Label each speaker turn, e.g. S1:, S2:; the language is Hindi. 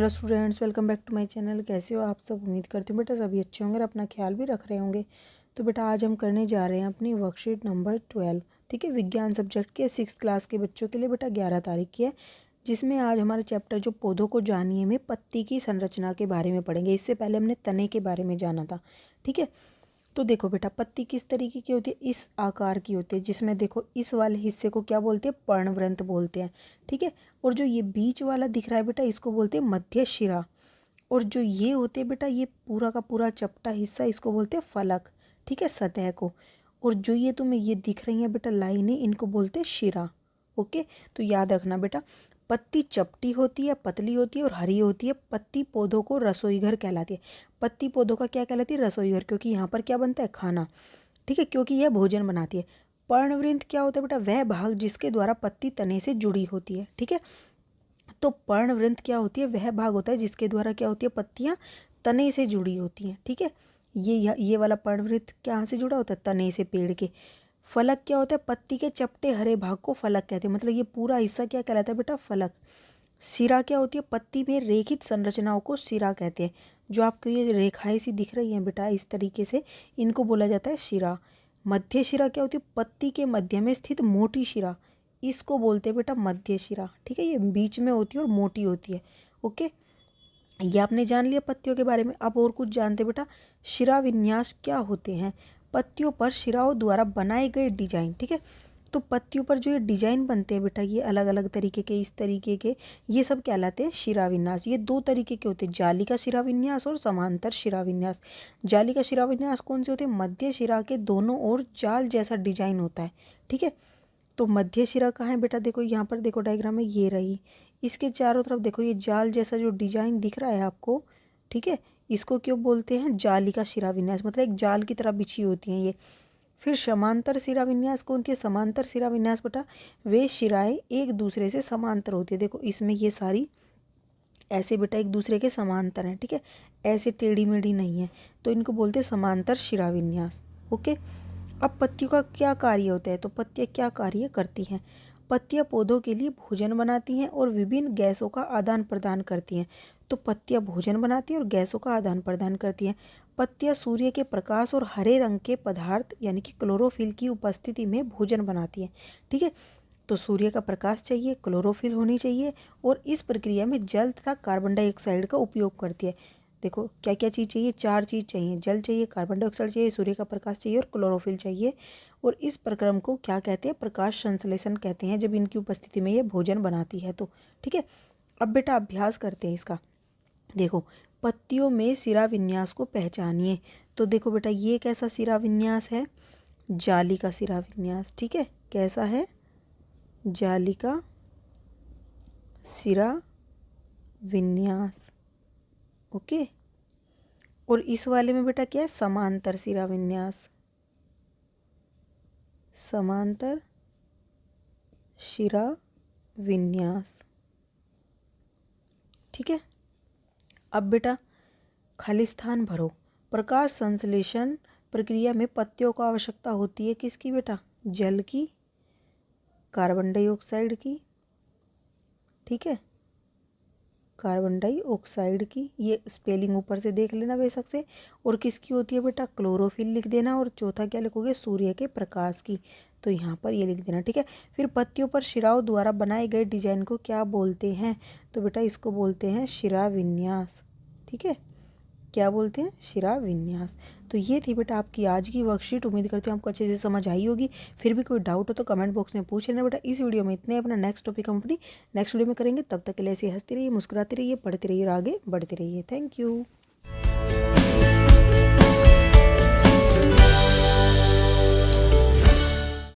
S1: Students, welcome back to my channel. कैसे हो आप सब? उम्मीद करती हूँ बेटा सभी अच्छे होंगे और अपना ख्याल भी रख रहे होंगे। तो बेटा आज हम करने जा रहे हैं अपनी वर्कशीट नंबर 12। ठीक है, विज्ञान सब्जेक्ट के 6th क्लास के बच्चों के लिए बेटा 11 तारीख की है, जिसमें आज हमारा चैप्टर जो पौधों को जानिए में पत्ती की संरचना के बारे में पढ़ेंगे। इससे पहले हमने तने के बारे में जाना था। ठीक है, तो देखो बेटा पत्ती किस तरीके की होती है, इस आकार की होती है, जिसमें देखो इस वाले हिस्से को क्या बोलते हैं, पर्णवृंत बोलते हैं। ठीक है, और जो ये बीच वाला दिख रहा है बेटा, इसको बोलते हैं मध्य शिरा। और जो ये होते हैं बेटा, ये पूरा का पूरा चपटा हिस्सा, इसको बोलते हैं फलक। ठीक है, सतह को। और जो ये तुम्हें ये दिख रही हैं बेटा लाइनें, इनको बोलते हैं शिरा। ओके, तो याद रखना बेटा, पत्ती चपटी होती है, पतली होती है और हरी होती है। पत्ती पौधों को रसोई घर कहलाती है। पत्ती पौधों का क्या कहलाती है? रसोई घर, क्योंकि यहाँ पर क्या बनता है? खाना। ठीक है, क्योंकि यह भोजन बनाती है। पर्णवृंत क्या होता है बेटा? वह भाग जिसके द्वारा पत्ती तने से जुड़ी होती है। ठीक है, तो पर्णवृंत क्या होती है? वह भाग होता है जिसके द्वारा क्या होती है? पत्तियां तने से जुड़ी होती हैं। ठीक है, ये वाला पर्णवृंत कहाँ से जुड़ा होता है? तने से, पेड़ के। फलक क्या होता है? पत्ती के चपटे हरे भाग को फलक कहते हैं। मतलब ये पूरा हिस्सा क्या कहलाता है बेटा? फलक। शिरा क्या होती है? पत्ती में रेखित संरचनाओं को शिरा कहते हैं। जो आपको ये रेखाएं सी दिख रही हैं बेटा इस तरीके से, इनको बोला जाता है शिरा। मध्य शिरा क्या होती है? पत्ती के मध्य में स्थित मोटी शिरा, इसको बोलते हैं बेटा मध्य शिरा। ठीक है, ये बीच में होती है और मोटी होती है। ओके, ये आपने जान लिया पत्तियों के बारे में। अब और कुछ जानते बेटा, शिरा विन्यास क्या होते हैं? पत्तियों पर शिराओं द्वारा बनाए गए डिजाइन। ठीक है, तो पत्तियों पर जो ये डिजाइन बनते हैं बेटा, ये अलग अलग तरीके के, इस तरीके के, ये सब कहलाते हैं शिरा विन्यास। ये दो तरीके के होते हैं, जाली का शिरा विन्यास और समांतर शिरा विन्यास। जाली का शिरा विन्यास कौन से होते हैं? मध्य शिरा के दोनों ओर जाल जैसा डिजाइन होता है। ठीक है, तो मध्य शिरा कहाँ है बेटा? देखो यहाँ पर, देखो डायग्राम में ये रही, इसके चारों तरफ देखो ये जाल जैसा जो डिजाइन दिख रहा है आपको। ठीक है, इसको क्यों बोलते हैं? जाली का शिरा विन्यास, मतलब एक जाल की तरह बिछी होती हैं ये। फिर समांतर शिरा विन्यास कौन होती है? समांतर शिरा विन्यास बेटा, वे शिराएं एक दूसरे से समांतर होती है। देखो इसमें ये सारी ऐसे बेटा एक दूसरे के समांतर हैं। ठीक है, ऐसे टेढ़ी मेढ़ी नहीं है, तो इनको बोलते हैं समांतर शिरा विन्यास। ओके, अब पत्तियों का क्या कार्य होता है? तो पत्तियां क्या कार्य करती हैं? पत्तियां पौधों के लिए भोजन बनाती हैं और विभिन्न गैसों का आदान प्रदान करती हैं। तो पत्तियां भोजन बनाती हैं और गैसों का आदान प्रदान करती हैं। पत्तियां सूर्य के प्रकाश और हरे रंग के पदार्थ यानी कि क्लोरोफिल की उपस्थिति में भोजन बनाती हैं। ठीक है, तो सूर्य का प्रकाश चाहिए, क्लोरोफिल होनी चाहिए, और इस प्रक्रिया में जल तथा कार्बन डाइऑक्साइड का उपयोग करती है। देखो क्या क्या चीज़ चाहिए? 4 चीज़ चाहिए, जल चाहिए, कार्बन डाइऑक्साइड चाहिए, सूर्य का प्रकाश चाहिए और क्लोरोफिल चाहिए। और इस प्रक्रम को क्या कहते हैं? प्रकाश संश्लेषण कहते हैं, जब इनकी उपस्थिति में ये भोजन बनाती है तो। ठीक है, अब बेटा अभ्यास करते हैं इसका। देखो पत्तियों में शिरा विन्यास को पहचानिए। तो देखो बेटा ये कैसा शिरा विन्यास है? जाली का शिरा विन्यास। ठीक है, कैसा है? जाली का शिरा विन्यास। ओके, और इस वाले में बेटा क्या है? समांतर शिरा विन्यास। समांतर शिरा विन्यास। ठीक है, अब बेटा खाली स्थान भरो। प्रकाश संश्लेषण प्रक्रिया में पत्तियों को आवश्यकता होती है किसकी बेटा? जल की, कार्बन डाइऑक्साइड की। ठीक है, कार्बन डाइऑक्साइड की, ये स्पेलिंग ऊपर से देख लेना बेशक से। और किसकी होती है बेटा? क्लोरोफिल लिख देना। और चौथा क्या लिखोगे? सूर्य के प्रकाश की, तो यहाँ पर ये लिख देना। ठीक है, फिर पत्तियों पर शिराओं द्वारा बनाए गए डिजाइन को क्या बोलते हैं? तो बेटा इसको बोलते हैं शिरा विन्यास। ठीक है, क्या बोलते हैं? शिरा विन्यास। तो ये थी बेटा आपकी आज की वर्कशीट। उम्मीद करती हूँ आपको अच्छे से समझ आई होगी। फिर भी कोई डाउट हो तो कमेंट बॉक्स में पूछ लेना बेटा। इस वीडियो में इतने, अपना नेक्स्ट टॉपिक हम अपनी नेक्स्ट वीडियो में करेंगे। तब तक के लिए ऐसे हंसते रहिए, मुस्कुराते रहिए, पढ़ते रहिए और आगे बढ़ते रहिए। Thank you.